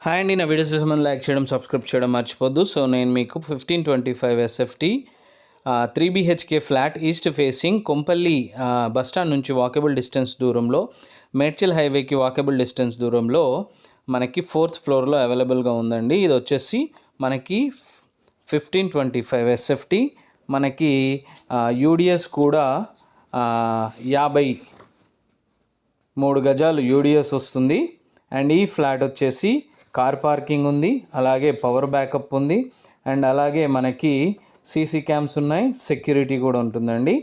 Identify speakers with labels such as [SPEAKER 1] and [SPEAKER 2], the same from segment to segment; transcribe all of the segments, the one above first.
[SPEAKER 1] Hi అండి, నా videos మనం లైక్ చేయడం సబ్స్క్రైబ్ చేయడం మర్చిపోద్దు. సో నేను మీకు 1525 SFT 3 BHK flat east facing Kompally bus stand నుంచి వాకబుల్ డిస్టెన్స్ దూరంలో, మేడ్చల్ హైవేకి వాకబుల్ డిస్టెన్స్ దూరంలో మనకి 4th ఫ్లోర్లో అవైలబుల్గా ఉందండి. ఇది వచ్చేసి మనకి 1525 ఎస్ఎఫ్టీ, మనకి యూడిఎస్ కూడా 53 గజాలు యూడిఎస్ వస్తుంది. అండ్ ఈ ఫ్లాట్ వచ్చేసి కార్ పార్కింగ్ ఉంది, అలాగే పవర్ బ్యాకప్ ఉంది, అండ్ అలాగే మనకి సీసీ క్యామ్స్ ఉన్నాయి, సెక్యూరిటీ కూడా ఉంటుందండి.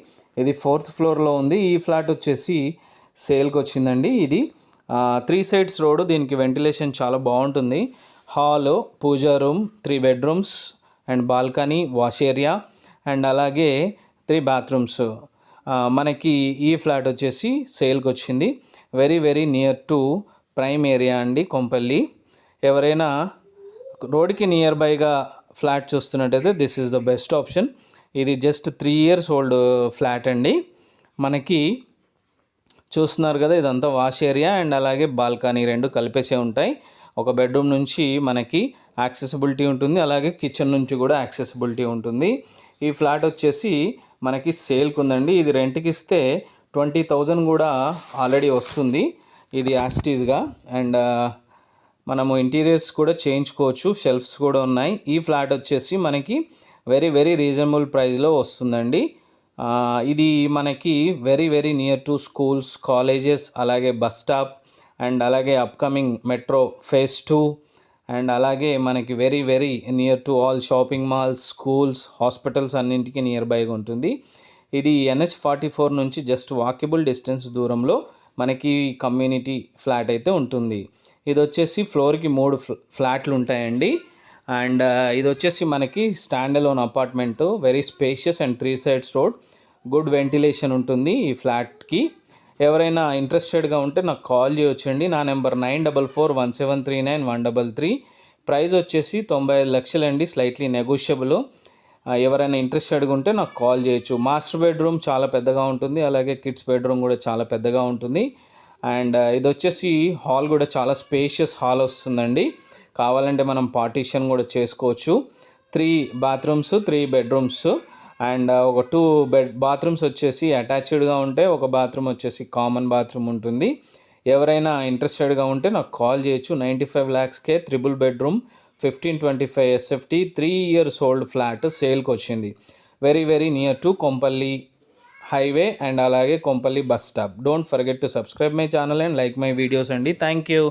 [SPEAKER 1] ఇది 4th ఫ్లోర్లో ఉంది. ఈ ఫ్లాట్ వచ్చేసి సేల్కి వచ్చిందండి. ఇది 3 sides రోడ్, దీనికి వెంటిలేషన్ చాలా బాగుంటుంది. Hall, puja room, 3 bedrooms and balcony, wash area, and అలాగే 3 bathrooms. మనకి ఈ ఫ్లాట్ వచ్చేసి సేల్కి వచ్చింది. Very very near to prime area అండి, కొంపల్లి. ఎవరైనా రోడ్కి నియర్ బైగా ఫ్లాట్ చూస్తున్నట్టయితే this is the best option. ఇది జస్ట్ 3 years ఓల్డ్ ఫ్లాట్ అండి. మనకి చూస్తున్నారు కదా, ఇదంతా వాష్ ఏరియా అండ్ అలాగే బాల్కనీ రెండు కలిపేసే ఉంటాయి. ఒక బెడ్రూమ్ నుంచి మనకి యాక్సెసిబిలిటీ ఉంటుంది, అలాగే కిచెన్ నుంచి కూడా యాక్సెసిబిలిటీ ఉంటుంది. ఈ ఫ్లాట్ వచ్చేసి మనకి సేల్కి ఉందండి. ఇది రెంట్కి ఇస్తే 20,000 కూడా ఆల్రెడీ వస్తుంది. ఇది యాస్టీస్గా. అండ్ మనము ఇంటీరియర్స్ కూడా చేయించుకోవచ్చు, షెల్ఫ్స్ కూడా ఉన్నాయి. ఈ ఫ్లాట్ వచ్చేసి మనకి వెరీ వెరీ రీజనబుల్ ప్రైస్లో వస్తుందండి. ఇది మనకి very very near to schools, colleges, అలాగే బస్ స్టాప్, అండ్ అలాగే అప్కమింగ్ మెట్రో phase 2, అండ్ అలాగే మనకి very very near to all shopping malls, schools, hospitals అన్నింటికి నియర్ బైగా ఉంటుంది. ఇది NH44 నుంచి జస్ట్ వాకబుల్ డిస్టెన్స్ దూరంలో మనకి కమ్యూనిటీ ఫ్లాట్ అయితే ఉంటుంది. ఇది వచ్చేసి ఫ్లోర్కి 3 ఫ్లాట్లు ఉంటాయండి. అండ్ ఇది వచ్చేసి మనకి stand alone apartment, very spacious and 3 sides road, good ventilation ఉంటుంది ఈ ఫ్లాట్కి. ఎవరైనా ఇంట్రెస్టెడ్గా ఉంటే నాకు కాల్ చేయొచ్చండి. నా నెంబర్ 9441739133. ప్రైస్ వచ్చేసి 95 లక్షలు అండి, స్లైట్లీ నెగోషియబుల్. ఎవరైనా ఇంట్రెస్టెడ్గా ఉంటే నాకు కాల్ చేయొచ్చు. మాస్టర్ బెడ్రూమ్ చాలా పెద్దగా ఉంటుంది, అలాగే కిడ్స్ బెడ్రూమ్ కూడా చాలా పెద్దగా ఉంటుంది. అండ్ ఇది వచ్చేసి హాల్ కూడా చాలా స్పేషియస్ హాల్ వస్తుందండి. కావాలంటే మనం పార్టీషన్ కూడా చేసుకోవచ్చు. 3 bathrooms, 3 bedrooms, అండ్ ఒక 2 bathrooms వచ్చేసి అటాచ్డ్గా ఉంటే, ఒక బాత్రూమ్ వచ్చేసి కామన్ బాత్రూమ్ ఉంటుంది. ఎవరైనా ఇంట్రెస్టెడ్గా ఉంటే నాకు కాల్ చేయొచ్చు. 95 lakhsకే 3 bedroom 1525 SFT 3 years old flat సేల్కి వచ్చింది. Very very near to Kompally highway and అలాగే Kompally bus stop. Don't forget to subscribe my channel and like my videos అండి. Thank you.